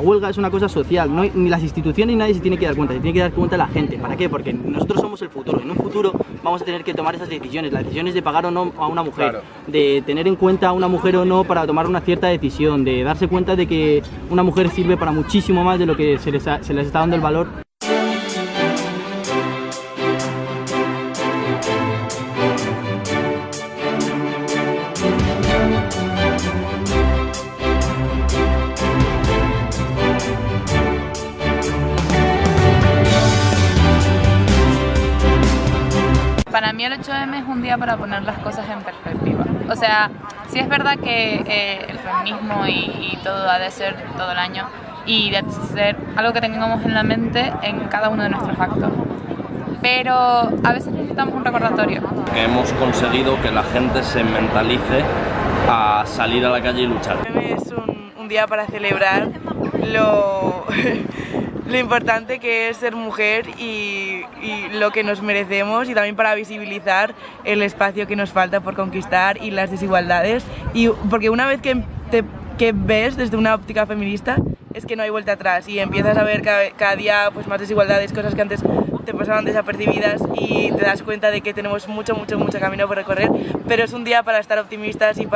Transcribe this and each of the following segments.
huelga es una cosa social, no, ni las instituciones ni nadie se tiene que dar cuenta, se tiene que dar cuenta la gente. ¿Para qué? Porque nosotros somos el futuro, en un futuro vamos a tener que tomar esas decisiones, las decisiones de pagar o no a una mujer, claro, de tener en cuenta a una mujer o no para tomar una cierta decisión, de darse cuenta de que una mujer sirve para muchísimo más de lo que se les está dando el valor. Para mí el 8M es un día para poner las cosas en perspectiva. O sea, sí es verdad que el feminismo y todo ha de ser todo el año y de ser algo que tengamos en la mente en cada uno de nuestros actos. Pero a veces necesitamos un recordatorio. Que hemos conseguido que la gente se mentalice a salir a la calle y luchar. Es un día para celebrar lo importante que es ser mujer y lo que nos merecemos, y también para visibilizar el espacio que nos falta por conquistar y las desigualdades. Y porque una vez que ves desde una óptica feminista es que no hay vuelta atrás y empiezas a ver cada día pues, más desigualdades, cosas que antes te pasaban desapercibidas, y te das cuenta de que tenemos mucho camino por recorrer, pero es un día para estar optimistas y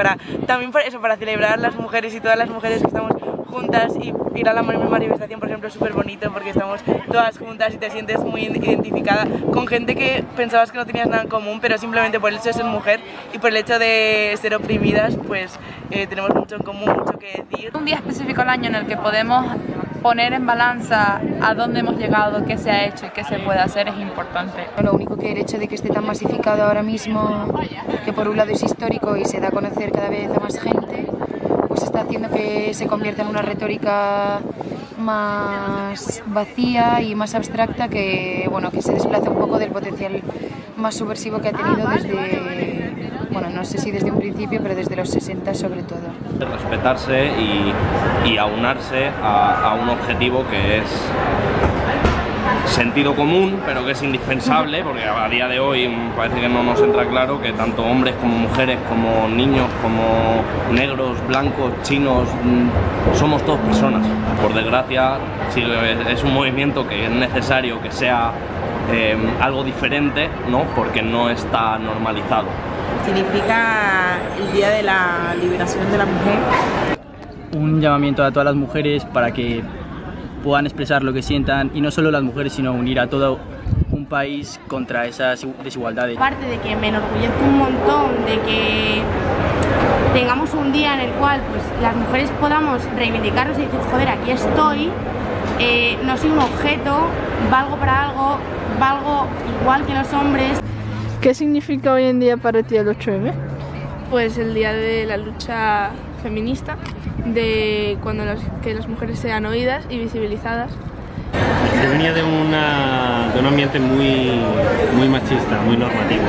también para celebrar las mujeres y todas las mujeres que estamos juntas, y ir a la manifestación, por ejemplo, es súper bonito porque estamos todas juntas y te sientes muy identificada con gente que pensabas que no tenías nada en común, pero simplemente por el hecho de ser mujer y por el hecho de ser oprimidas, pues tenemos mucho en común, mucho que decir. Un día específico al año en el que podemos poner en balanza a dónde hemos llegado, qué se ha hecho y qué se puede hacer es importante. Lo único que el hecho de que esté tan masificado ahora mismo, que por un lado es histórico y se da a conocer cada vez a más gente, pues está haciendo que se convierta en una retórica más vacía y más abstracta, que se desplaza un poco del potencial más subversivo que ha tenido desde, no sé si desde un principio, pero desde los 60 sobre todo. Respetarse y aunarse a un objetivo que es sentido común, pero que es indispensable, porque a día de hoy parece que no nos entra claro que tanto hombres como mujeres, como niños, como negros, blancos, chinos, somos todos personas. Por desgracia, sí, es un movimiento que es necesario que sea algo diferente, ¿no? Porque no está normalizado. Significa el Día de la Liberación de la Mujer. Un llamamiento a todas las mujeres para que puedan expresar lo que sientan, y no solo las mujeres, sino unir a todo un país contra esas desigualdades. Aparte de que me enorgullezco un montón de que tengamos un día en el cual pues, las mujeres podamos reivindicarnos y decir, joder, aquí estoy, no soy un objeto, valgo para algo, valgo igual que los hombres. ¿Qué significa hoy en día para ti el 8M? Pues el día de la lucha feminista, de que las mujeres sean oídas y visibilizadas. Yo venía de un ambiente muy machista, muy normativo.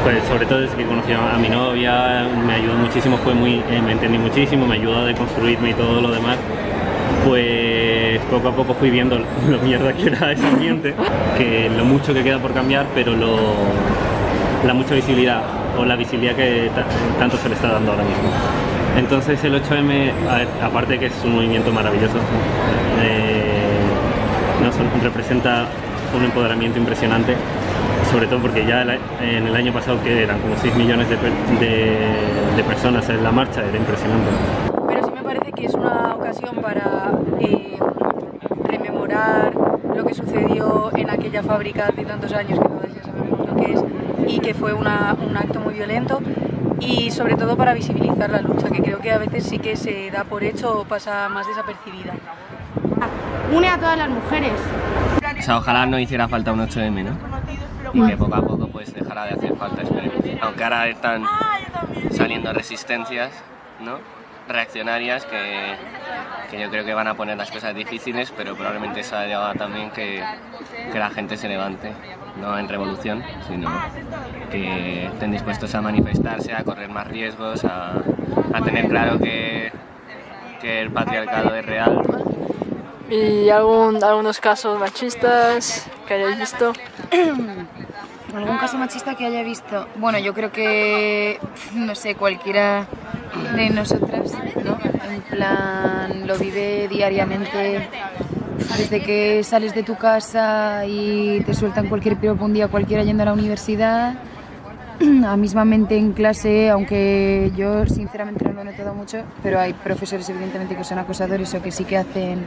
Pues sobre todo desde que conocí a mi novia, me ayudó muchísimo, me entendí muchísimo, me ayudó a deconstruirme y todo lo demás. Pues poco a poco fui viendo lo mierda que era ese ambiente, que lo mucho que queda por cambiar, pero la mucha visibilidad, o la visibilidad que tanto se le está dando ahora mismo. Entonces el 8M, aparte de que es un movimiento maravilloso, representa un empoderamiento impresionante, sobre todo porque ya en el año pasado, que eran como 6 millones de personas en la marcha, era impresionante. Pero sí me parece que es una ocasión para rememorar lo que sucedió en aquella fábrica hace tantos años, que todos ya sabemos lo que es, y que fue un acto muy violento, y sobre todo para visibilizar la lucha, que creo que a veces sí que se da por hecho o pasa más desapercibida. Une a todas las mujeres. O sea, ojalá no hiciera falta un 8M, ¿no? Y que poco a poco pues dejara de hacer falta, esperemos. Aunque ahora están saliendo resistencias, ¿no? Reaccionarias que yo creo que van a poner las cosas difíciles, pero probablemente eso ha llegado también que la gente se levante, no en revolución, sino que estén dispuestos a manifestarse, a correr más riesgos, a tener claro que el patriarcado es real. ¿Y algunos casos machistas que hayáis visto? ¿Algún caso machista que haya visto? Bueno, yo creo que, no sé, cualquiera de nosotras, ¿no? En plan, lo vive diariamente. Desde que sales de tu casa y te sueltan cualquier piropo un día cualquiera yendo a la universidad, a mismamente en clase, aunque yo sinceramente no lo he notado mucho, pero hay profesores evidentemente que son acosadores o que sí que hacen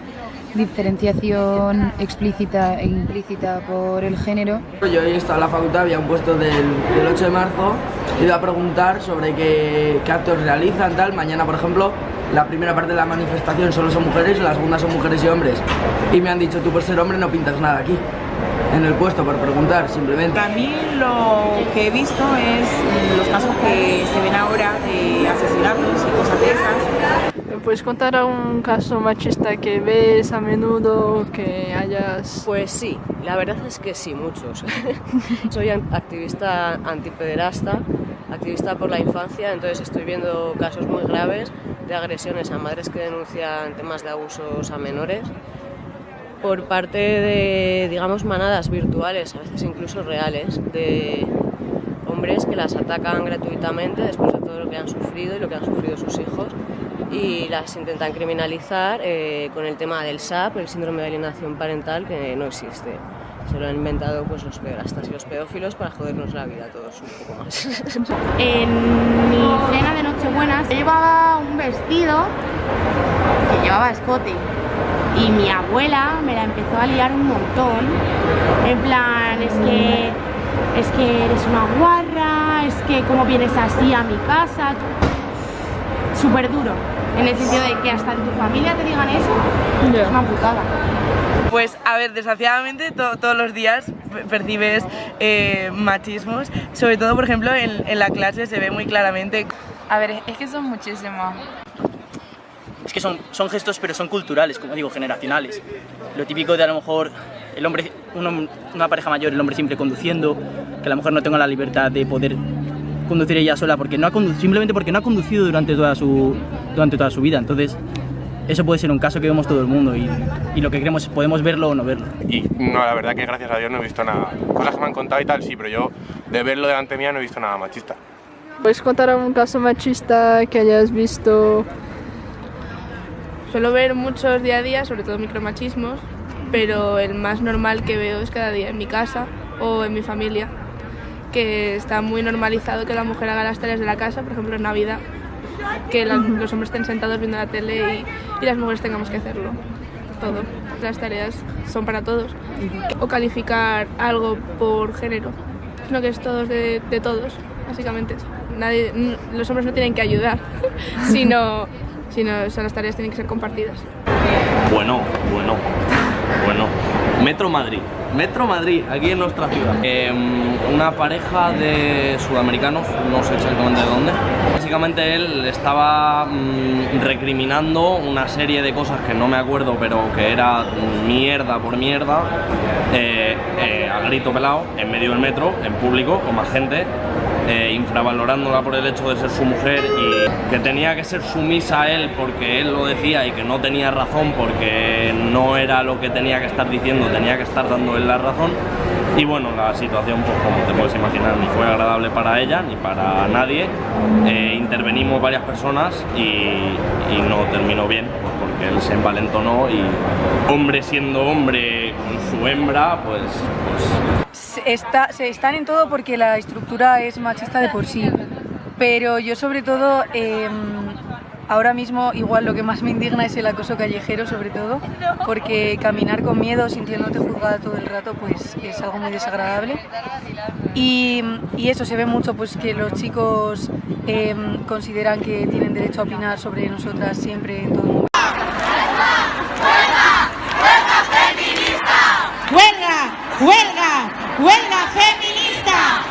diferenciación explícita e implícita por el género. Yo he estado en la facultad, había un puesto del 8 de marzo, he ido a preguntar sobre qué actos realizan, tal. Mañana, por ejemplo, la primera parte de la manifestación solo son mujeres, la segunda son mujeres y hombres. Y me han dicho, tú por ser hombre no pintas nada aquí, en el puesto, por preguntar, simplemente. A mí lo que he visto es los casos que se ven ahora de asesinatos y cosas de esas. ¿Me puedes contar algún caso machista que ves a menudo, que hayas...? Pues sí, la verdad es que sí, muchos. Soy activista antipederasta, activista por la infancia, entonces estoy viendo casos muy graves de agresiones a madres que denuncian temas de abusos a menores por parte de, digamos, manadas virtuales, a veces incluso reales, de hombres que las atacan gratuitamente después de todo lo que han sufrido y lo que han sufrido sus hijos, y las intentan criminalizar con el tema del SAP, el síndrome de alienación parental, que no existe. Se lo han inventado pues los pederastas y los pedófilos para jodernos la vida a todos un poco más. En mi cena de Nochebuena yo llevaba un vestido que llevaba escote y mi abuela me la empezó a liar un montón, en plan, es que eres una guarra, es que cómo vienes así a mi casa, súper duro, en el sentido de que hasta en tu familia te digan eso, es una putada. Pues a ver, desgraciadamente todos los días percibes machismos, sobre todo por ejemplo en la clase se ve muy claramente. A ver, es que son muchísimos. Es que son gestos, pero son culturales, como digo, generacionales. Lo típico de a lo mejor el hombre, una pareja mayor, el hombre siempre conduciendo, que la mujer no tenga la libertad de poder conducir ella sola porque simplemente porque no ha conducido durante toda su vida. Entonces, eso puede ser un caso que vemos todo el mundo y lo que queremos es podemos verlo o no verlo. Y no, la verdad que gracias a Dios no he visto nada. Cosas que me han contado y tal, sí, pero yo de verlo delante mía no he visto nada machista. ¿Puedes contar algún caso machista que hayas visto? Suelo ver muchos día a día, sobre todo micromachismos, pero el más normal que veo es cada día en mi casa o en mi familia, que está muy normalizado que la mujer haga las tareas de la casa, por ejemplo en Navidad, que los hombres estén sentados viendo la tele y las mujeres tengamos que hacerlo todo. Las tareas son para todos. O calificar algo por género, sino que es todos de todos, básicamente. Los hombres no tienen que ayudar, sino las tareas tienen que ser compartidas. Bueno. Metro Madrid, aquí en nuestra ciudad. Una pareja de sudamericanos, no sé exactamente de dónde. Básicamente él estaba recriminando una serie de cosas que no me acuerdo, pero que era mierda por mierda, a grito pelado, en medio del metro, en público, con más gente, infravalorándola por el hecho de ser su mujer y que tenía que ser sumisa a él porque él lo decía y que no tenía razón porque no era lo que tenía que estar diciendo, tenía que estar dando él la razón. Y bueno, la situación, pues como te puedes imaginar, ni fue agradable para ella ni para nadie. Intervenimos varias personas y no terminó bien, pues porque él se envalentonó y hombre siendo hombre con su hembra, pues se están en todo porque la estructura es machista de por sí, pero yo sobre todo ahora mismo igual lo que más me indigna es el acoso callejero, sobre todo porque caminar con miedo, sintiéndote juzgada todo el rato, pues es algo muy desagradable y eso se ve mucho, pues que los chicos consideran que tienen derecho a opinar sobre nosotras siempre en todo el mundo. ¡Huelga feminista! ¡Huelga feminista!